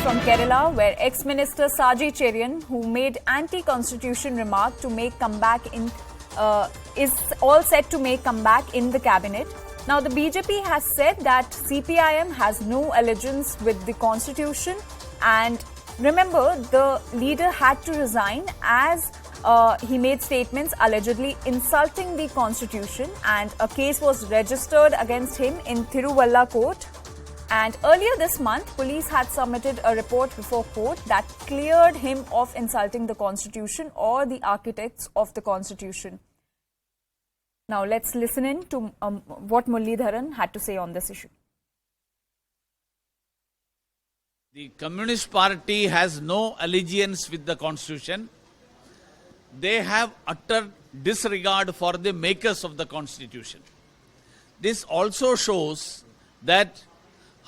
from Kerala, where ex-minister Saji Cheriyan, who made anti-constitution remark to make comeback in, is all set to make comeback in the cabinet. Now, the BJP has said that CPIM has no allegiance with the constitution, and remember, the leader had to resign as he made statements allegedly insulting the constitution, and a case was registered against him in Tiruvalla court. And earlier this month, police had submitted a report before court that cleared him of insulting the constitution or the architects of the constitution. Now let's listen in to what Muralidharan had to say on this issue. The Communist Party has no allegiance with the constitution. They have utter disregard for the makers of the constitution. This also shows that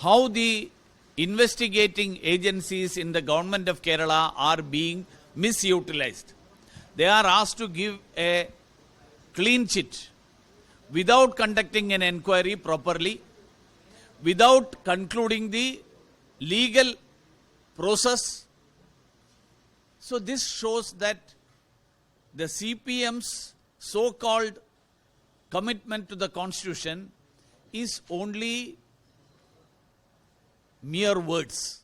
how the investigating agencies in the government of Kerala are being misutilized. They are asked to give a clean chit without conducting an inquiry properly, without concluding the legal process. So this shows that the CPM's so-called commitment to the constitution is only mere words.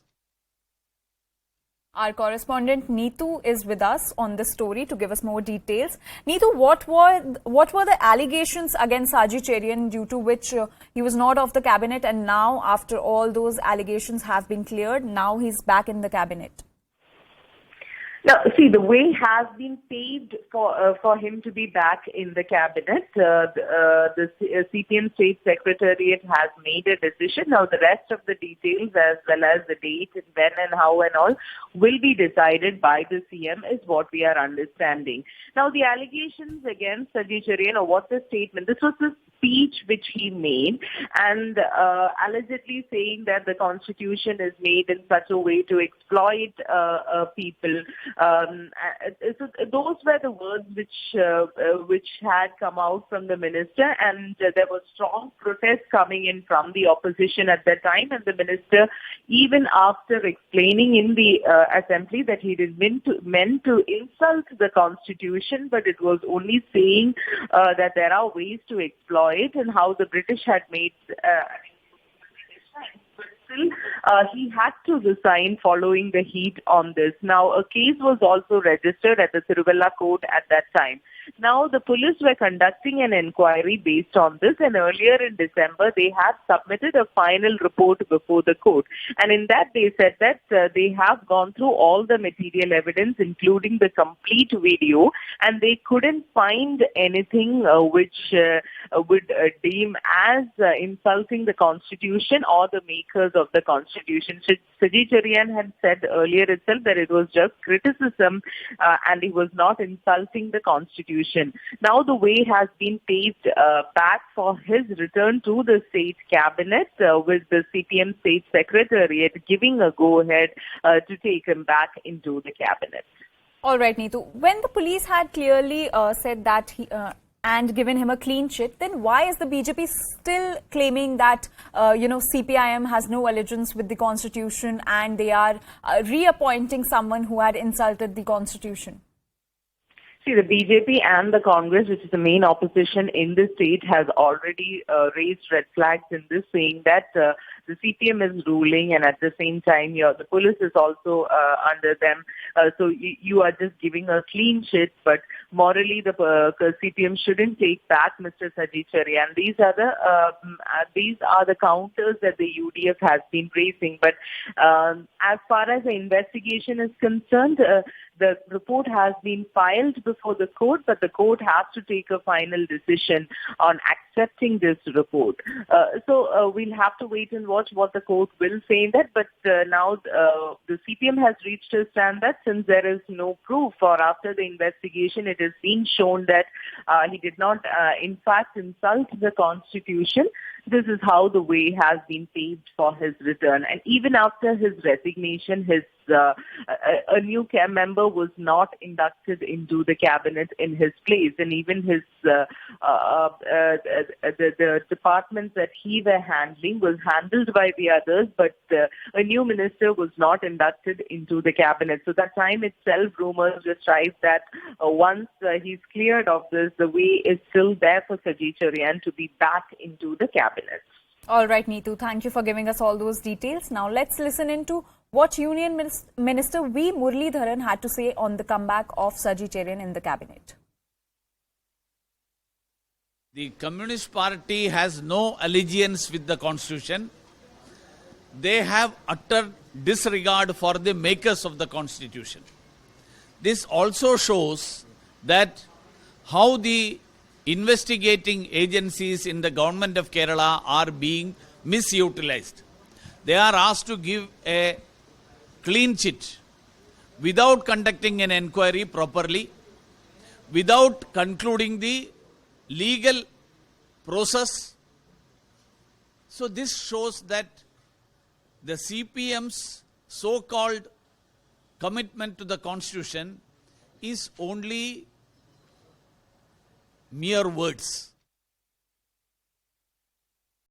Our correspondent Neetu is with us on this story to give us more details. Neetu, what were the allegations against Saji Cheriyan due to which he was not off the cabinet, and now after all those allegations have been cleared, now he's back in the cabinet? Now, see, the way has been paved for him to be back in the cabinet. The CPM State Secretariat has made a decision. Now, the rest of the details, as well as the date and when and how and all, will be decided by the CM, is what we are understanding. Now, the allegations against Saji Cheriyan, or what the statement, this was the speech which he made, and allegedly saying that the constitution is made in such a way to exploit people. So those were the words which had come out from the minister, and there was strong protest coming in from the opposition at that time. And the minister, even after explaining in the assembly that he did meant to insult the constitution, but it was only saying that there are ways to exploit, and how the British had made but still, he had to resign following the heat on this. Now, a case was also registered at the Tiruvalla court at that time. Now, the police were conducting an inquiry based on this, and earlier in December, they had submitted a final report before the court. And in that, they said that they have gone through all the material evidence, including the complete video, and they couldn't find anything which would deem as insulting the Constitution or the makers of the Constitution. Saji Cheriyan had said earlier itself that it was just criticism and he was not insulting the Constitution. Now the way has been paved back for his return to the state cabinet with the CPM State Secretariat giving a go-ahead to take him back into the cabinet. All right, Neetu. When the police had clearly said that he and given him a clean chit, then why is the BJP still claiming that CPIM has no allegiance with the constitution and they are reappointing someone who had insulted the constitution? See, the BJP and the Congress, which is the main opposition in the state, has already raised red flags in this, saying that the CPM is ruling, and at the same time, the police is also under them. So you are just giving a clean chit, but morally, the CPM shouldn't take back Mr. Saji Cheriyan. These are the counters that the UDF has been raising. But as far as the investigation is concerned, the report has been filed before the court, but the court has to take a final decision on accepting this report. So we'll have to wait and watch what the court will say in that. But now the CPM has reached a stand that since there is no proof, or after the investigation it has been shown that he did not in fact insult the Constitution, this is how the way has been paved for his return. And even after his resignation, his a new member was not inducted into the cabinet in his place, and even his the departments that he were handling was handled by the others, but a new minister was not inducted into the cabinet. So that time itself, rumors just rise that once he's cleared of this, the way is still there for Saji Cheriyan to be back into the cabinet. All right, Neetu, thank you for giving us all those details. Now let's listen into what Union Minister V. Muralidharan had to say on the comeback of Saji Cherian in the cabinet. The Communist Party has no allegiance with the Constitution. They have utter disregard for the makers of the Constitution. This also shows that how the investigating agencies in the government of Kerala are being misutilized. They are asked to give a clean chit without conducting an inquiry properly, without concluding the legal process. So this shows that the CPM's so-called commitment to the Constitution is only mere words.